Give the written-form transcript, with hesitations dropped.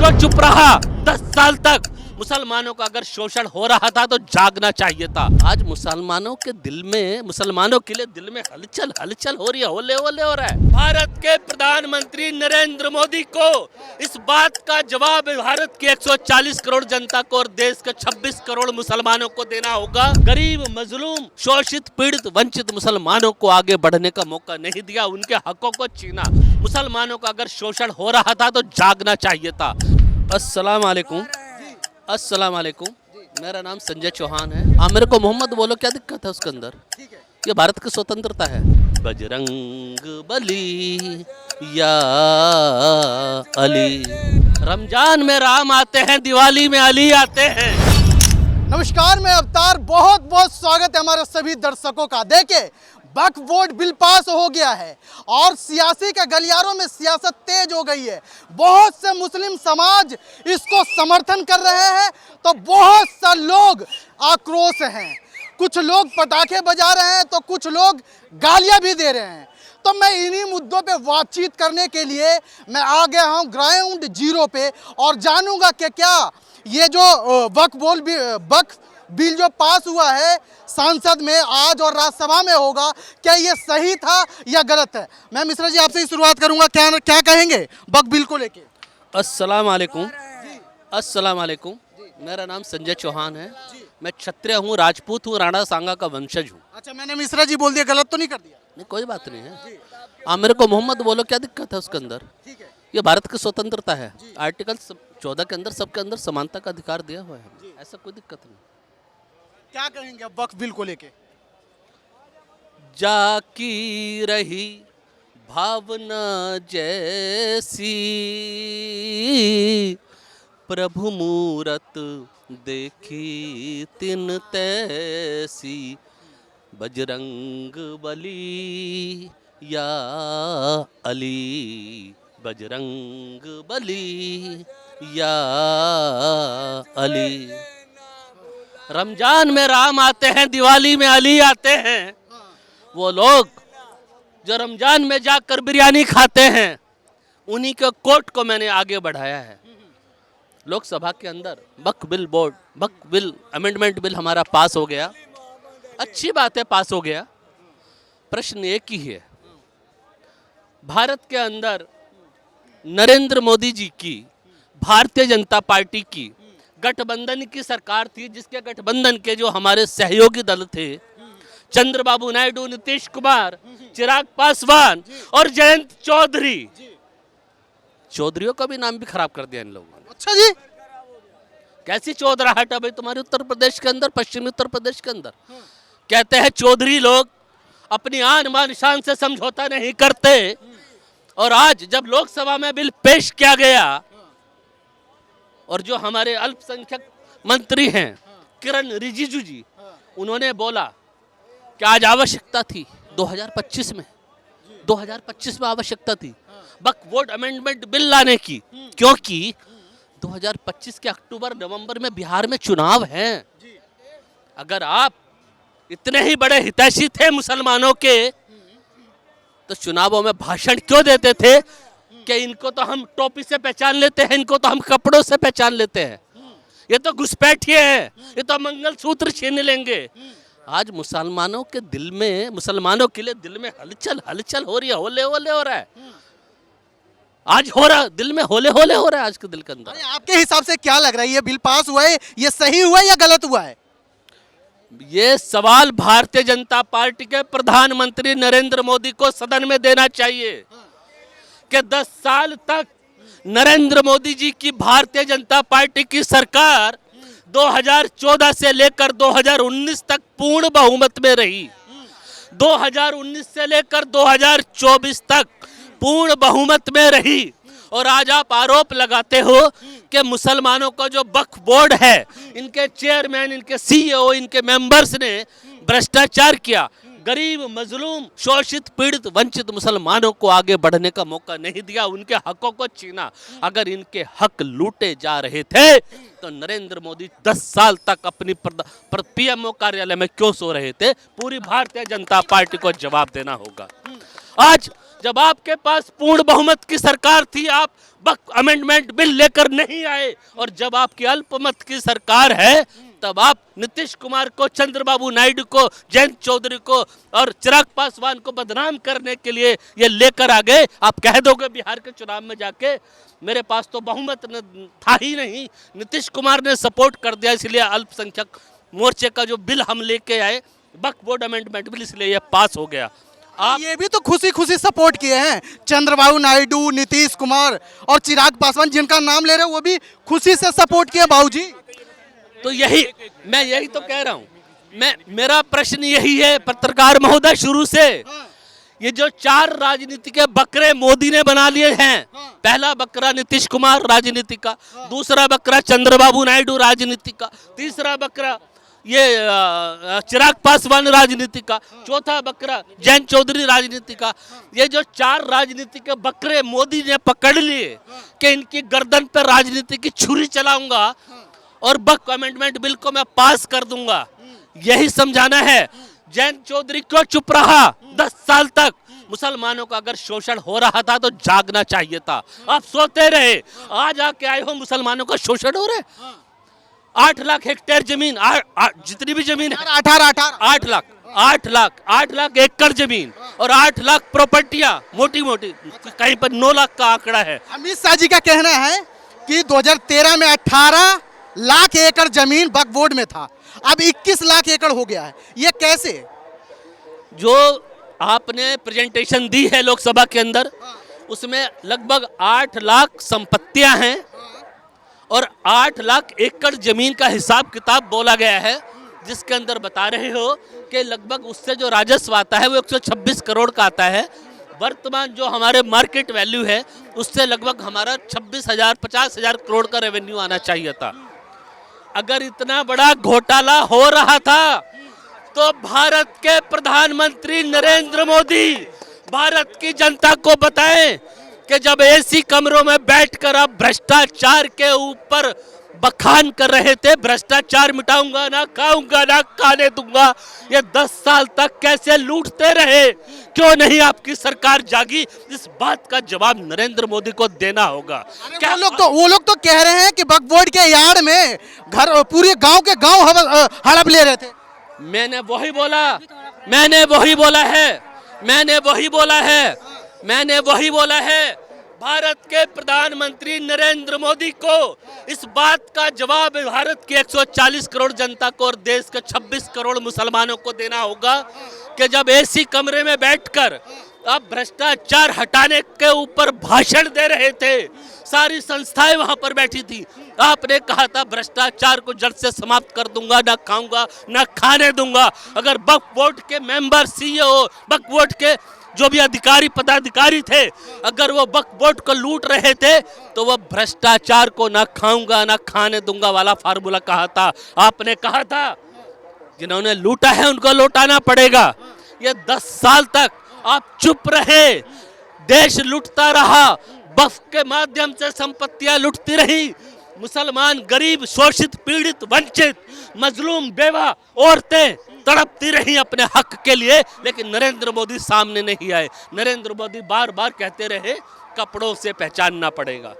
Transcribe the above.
क्यों चुप रहा? 10 साल तक मुसलमानों का अगर शोषण हो रहा था तो जागना चाहिए था। आज मुसलमानों के दिल में, मुसलमानों के लिए दिल में हलचल हलचल हो रही है, होले होले हो रहा है। भारत के प्रधानमंत्री नरेंद्र मोदी को इस बात का जवाब भारत की 140 करोड़ जनता को और देश के 26 करोड़ मुसलमानों को देना होगा। गरीब, मजलूम, शोषित, पीड़ित, वंचित मुसलमानों को आगे बढ़ने का मौका नहीं दिया, उनके हकों को छीना। मुसलमानों का अगर शोषण हो रहा था तो जागना चाहिए था। अस्सलाम वालेकुम, अस्सलाम वालेकुम। मेरा नाम संजय चौहान है। आप मेरे को मोहम्मद बोलो, क्या दिक्कत है उसके अंदर? ये भारत की स्वतंत्रता है। बजरंग बली या अली, रमजान में राम आते हैं, दिवाली में अली आते हैं। नमस्कार, मैं अवतार, बहुत बहुत स्वागत है हमारे सभी दर्शकों का। देखे, वक्फ बोर्ड बिल पास हो गया है और सियासी के गलियारों में सियासत तेज हो गई है। बहुत से मुस्लिम समाज इसको समर्थन कर रहे हैं तो बहुत से लोग आक्रोश हैं। कुछ लोग पटाखे बजा रहे हैं तो कुछ लोग गालियां भी दे रहे हैं। तो मैं इन्हीं मुद्दों पे बातचीत करने के लिए मैं आ गया हूं ग्राउंड जीरो पे और जानूंगा कि क्या ये जो वक्फ बिल जो पास हुआ है संसद में आज और राज्यसभा में होगा, क्या ये सही था या गलत है। मैं मिश्रा जी आपसे ही शुरुआत करूंगा, क्या कहेंगे वक्फ बिल को लेके? अस्सलाम वालेकुम, अस्सलाम वालेकुम। मेरा नाम संजय चौहान है। मैं क्षत्रिय हूँ, राजपूत हूँ, राणा सांगा का वंशज हूँ। अच्छा, मैंने मिश्रा जी बोल दिया, गलत तो नहीं कर दिया? नहीं, कोई बात नहीं है। आप मेरे को मोहम्मद बोलो, क्या दिक्कत है उसके अंदर? ठीक है। ये भारत की स्वतंत्रता है। आर्टिकल 14 के अंदर सबके अंदर समानता का अधिकार दिया हुआ है, ऐसा कोई दिक्कत नहीं। क्या कहेंगे अब वक्फ बिल को लेके? जाकी रही भावना जैसी, प्रभु मूरत देखी तिन तैसी, बजरंग बली या अली, बजरंग बली या अली। रमजान में राम आते हैं, दिवाली में अली आते हैं। वो लोग जो रमजान में जाकर बिरयानी खाते हैं, उन्हीं के कोर्ट को मैंने आगे बढ़ाया है। लोकसभा के अंदर वक्फ बिल अमेंडमेंट बिल हमारा पास हो गया, अच्छी बात है, पास हो गया। प्रश्न एक ही है, भारत के अंदर नरेंद्र मोदी जी की, भारतीय जनता पार्टी की गठबंधन की सरकार थी, जिसके गठबंधन के जो हमारे सहयोगी दल थे, चंद्रबाबू नायडू, नीतीश कुमार, चिराग पासवान और जयंत चौधरी। चौधरियों का भी नाम भी खराब कर दिया इन लोगों ने। अच्छा जी, कैसी चौधराहट है भाई तुम्हारे उत्तर प्रदेश के अंदर, पश्चिमी उत्तर प्रदेश के अंदर? कहते हैं चौधरी लोग अपनी आन बान शान से समझौता नहीं करते। और आज जब लोकसभा में बिल पेश किया गया और जो हमारे अल्पसंख्यक मंत्री हैं किरण रिजिजू जी, उन्होंने बोला कि आज आवश्यकता थी 2025 में आवश्यकता थी वक्फ बोर्ड अमेंडमेंट बिल लाने की, क्योंकि 2025 के अक्टूबर नवंबर में बिहार में चुनाव हैं। अगर आप इतने ही बड़े हितैषी थे मुसलमानों के, तो चुनावों में भाषण क्यों देते थे कि इनको तो हम टोपी से पहचान लेते हैं, इनको तो हम कपड़ों से पहचान लेते हैं, ये तो घुसपैठिए हैं, ये तो मंगलसूत्र छीन लेंगे। आज मुसलमानों के दिल में, मुसलमानों के लिए दिल में हलचल हलचल हो रही है, होले होले हो रहा है। आज हो रहा, दिल में होले होले हो रहा है आज के दिल के अंदर। आपके हिसाब से क्या लग रहा है, ये बिल पास हुआ है, ये सही हुआ है या गलत हुआ है? ये सवाल भारतीय जनता पार्टी के प्रधानमंत्री नरेंद्र मोदी को सदन में देना चाहिए कि 10 साल तक नरेंद्र मोदी जी की भारतीय जनता पार्टी की सरकार 2014 से लेकर 2019 तक पूर्ण बहुमत में रही, 2019 से लेकर 2024 तक पूर्ण बहुमत में रही। और आज आप आरोप लगाते हो कि मुसलमानों का जो वक्फ बोर्ड है, इनके चेयरमैन, इनके सीईओ, इनके मेंबर्स ने भ्रष्टाचार किया। गरीब, मजलूम, शोषित, पीड़ित, वंचित मुसलमानों को आगे बढ़ने का मौका नहीं दिया, उनके हकों को छीना। अगर इनके हक लूटे जा रहे थे तो नरेंद्र मोदी 10 साल तक अपनी पीएमओ कार्यालय में क्यों सो रहे थे? पूरी भारतीय जनता पार्टी को जवाब देना होगा। आज जब आपके पास पूर्ण बहुमत की सरकार थी आप वक्फ अमेंडमेंट बिल लेकर नहीं आए, और जब आपकी अल्पमत की सरकार है तब आप नीतीश कुमार को, चंद्रबाबू नायडू को, जयंत चौधरी को और चिराग पासवान को बदनाम करने के लिए ये लेकर आ गए। आप कह दोगे बिहार के चुनाव में जाके मेरे पास तो बहुमत था ही नहीं, नीतीश कुमार ने सपोर्ट कर दिया इसलिए अल्पसंख्यक मोर्चे का जो बिल हम लेके आए वक्फ बोर्ड अमेंडमेंट बिल, इसलिए ये पास हो गया। आप ये भी तो खुशी खुशी सपोर्ट किए हैं, चंद्रबाबू नायडू, नीतीश कुमार और चिराग पासवान जिनका नाम ले रहे हो वो भी खुशी से सपोर्ट किए बाबूजी। तो मैं यही तो कह रहा हूँ। मेरा प्रश्न यही है पत्रकार महोदय, शुरू से ये जो 4 राजनीति के बकरे मोदी ने बना लिए हैं, पहला बकरा नीतीश कुमार राजनीति का, दूसरा बकरा चंद्रबाबू नायडू राजनीति का, तीसरा बकरा ये चिराग पासवान राजनीति का, चौथा बकरा जयंत चौधरी राजनीति का। ये जो 4 राजनीति के बकरे मोदी ने पकड़ लिए कि इनकी गर्दन पर राजनीति की छुरी चलाऊंगा और वक्फ अमेंडमेंट बिल को मैं पास कर दूंगा, यही समझाना है। जयंत चौधरी क्यों चुप रहा 10 साल तक? मुसलमानों का अगर शोषण हो रहा था तो जागना चाहिए था, आप सोते रहे। आज आके आए हो मुसलमानों का शोषण हो रहा है। 8 लाख हेक्टेयर जमीन, जितनी भी जमीन है 8 लाख एकड़ जमीन और 8 लाख प्रॉपर्टियां मोटी मोटी, कहीं पर 9 लाख का आंकड़ा है। अमित शाह जी का कहना है कि 2013 में 18 लाख एकड़ जमीन वक्फ बोर्ड में था, अब 21 लाख एकड़ हो गया है। ये कैसे? जो आपने प्रेजेंटेशन दी है लोकसभा के अंदर, उसमें लगभग 8 लाख संपत्तियां हैं और 8 लाख एकड़ जमीन का हिसाब किताब बोला गया है, जिसके अंदर बता रहे हो कि लगभग उससे जो राजस्व आता है वो 126 करोड़ का आता है। वर्तमान जो हमारे मार्केट वैल्यू है उससे लगभग हमारा 50,000 करोड़ का रेवेन्यू आना चाहिए था। अगर इतना बड़ा घोटाला हो रहा था तो भारत के प्रधानमंत्री नरेंद्र मोदी भारत की जनता को बताएं कि जब एसी कमरों में बैठकर आप भ्रष्टाचार के ऊपर बखान कर रहे थे, भ्रष्टाचार मिटाऊंगा, ना खाऊंगा, ना खाने दूंगा, ये 10 साल तक कैसे लूटते रहे? क्यों नहीं आपकी सरकार जागी? इस बात का जवाब नरेंद्र मोदी को देना होगा। क्या वो लोग तो कह रहे हैं कि वक्फ बोर्ड के यार्ड में घर पूरे गांव के गांव हड़प ले रहे थे। मैंने वही बोला है। भारत के प्रधानमंत्री नरेंद्र मोदी को इस बात का जवाब भारत की 140 करोड़ जनता को और देश के 26 करोड़ मुसलमानों को देना होगा कि जब एसी कमरे में बैठकर आप भ्रष्टाचार हटाने के ऊपर भाषण दे रहे थे, सारी संस्थाएं वहां पर बैठी थी, आपने कहा था भ्रष्टाचार को जड़ से समाप्त कर दूंगा, ना खाऊंगा ना खाने दूंगा। अगर वक्फ बोर्ड के मेंबर, सीईओ, वक्फ बोर्ड के जो भी अधिकारी पदाधिकारी थे, अगर वो वक्फ बोर्ड को लूट रहे थे तो वो भ्रष्टाचार को ना खाऊंगा ना खाने दूंगा वाला फार्मूला कहा था। आपने कहा था जिन्होंने लूटा है उनको लौटाना पड़ेगा। ये 10 साल तक आप चुप रहे, देश लूटता रहा, वक्फ के माध्यम से संपत्तियां लुटती रही, मुसलमान गरीब, शोषित, पीड़ित, वंचित, मजलूम, बेवा औरतें तड़पती रही अपने हक के लिए, लेकिन नरेंद्र मोदी सामने नहीं आए। नरेंद्र मोदी बार बार कहते रहे कपड़ों से पहचानना पड़ेगा।